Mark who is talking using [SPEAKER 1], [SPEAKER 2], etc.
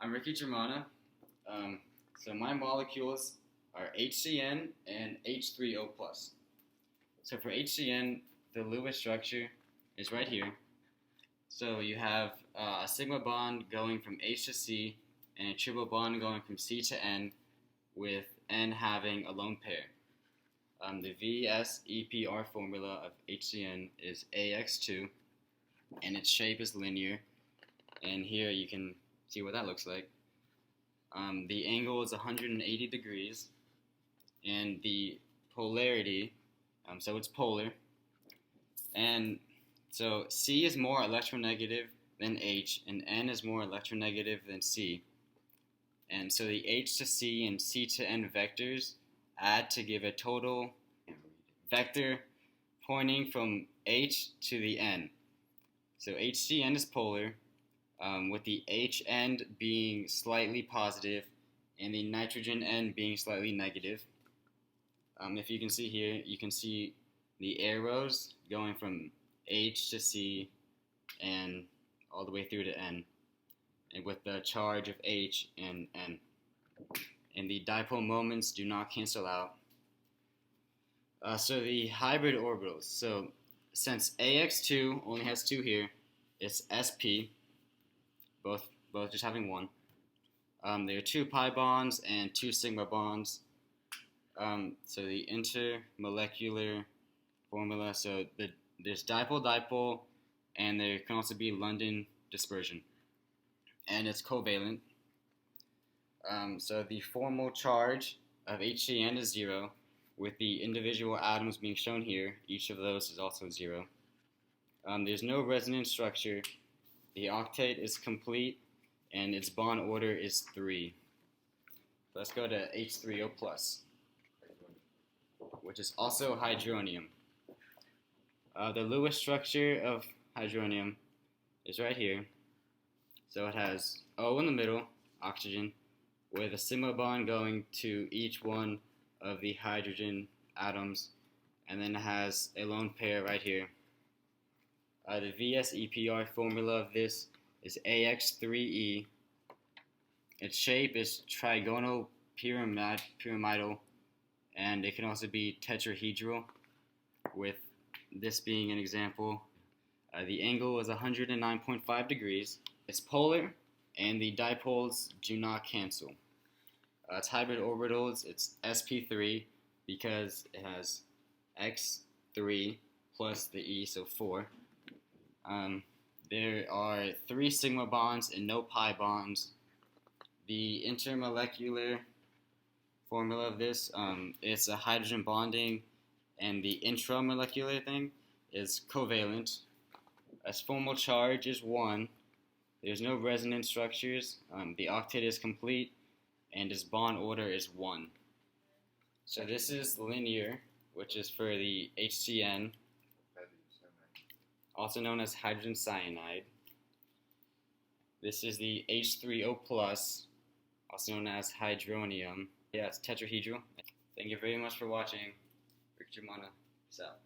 [SPEAKER 1] I'm Ricky Germana. So my molecules are HCN and H3O plus. So for HCN, the Lewis structure is right here. So you have a sigma bond going from H to C and a triple bond going from C to N, with N having a lone pair. The VSEPR formula of HCN is AX2, and its shape is linear. And here you can see what that looks like. The angle is 180 degrees, and the polarity, so it's polar. And so C is more electronegative than H, and N is more electronegative than C. And so the H to C and C to N vectors add to give a total vector pointing from H to the N. So HCN is polar, with the H end being slightly positive and the nitrogen end being slightly negative. If you can see here, you can see the arrows going from H to C and all the way through to N, and with the charge of H and N. And the dipole moments do not cancel out. So the hybrid orbitals. So since AX2 only has two here, it's SP, both just having one. There are two pi bonds and two sigma bonds. So the intermolecular formula, so there's dipole-dipole, and there can also be London dispersion. And it's covalent. So the formal charge of HCN is 0, with the individual atoms being shown here. Each of those is also 0. There's no resonance structure. The octet is complete, and its bond order is 3. Let's go to H3O plus, which is also hydronium. The Lewis structure of hydronium is right here. So it has O in the middle, oxygen, with a sigma bond going to each one of the hydrogen atoms, and then it has a lone pair right here. The VSEPR formula of this is AX3E. Its shape is trigonal pyramidal, and it can also be tetrahedral, with this being an example. The angle is 109.5 degrees. It's polar, and the dipoles do not cancel. Its hybrid orbitals, it's sp3, because it has x3 plus the e, so 4. There are 3 sigma bonds and no pi bonds. The intermolecular formula of this, it's a hydrogen bonding, and the intramolecular thing is covalent. Its formal charge is 1. There's no resonance structures. The octet is complete, and its bond order is 1. So this is linear, which is for the HCN, also known as hydrogen cyanide. This is the H3O plus, also known as hydronium. Yeah, it's tetrahedral. Thank you very much for watching. Rick Germana, peace out.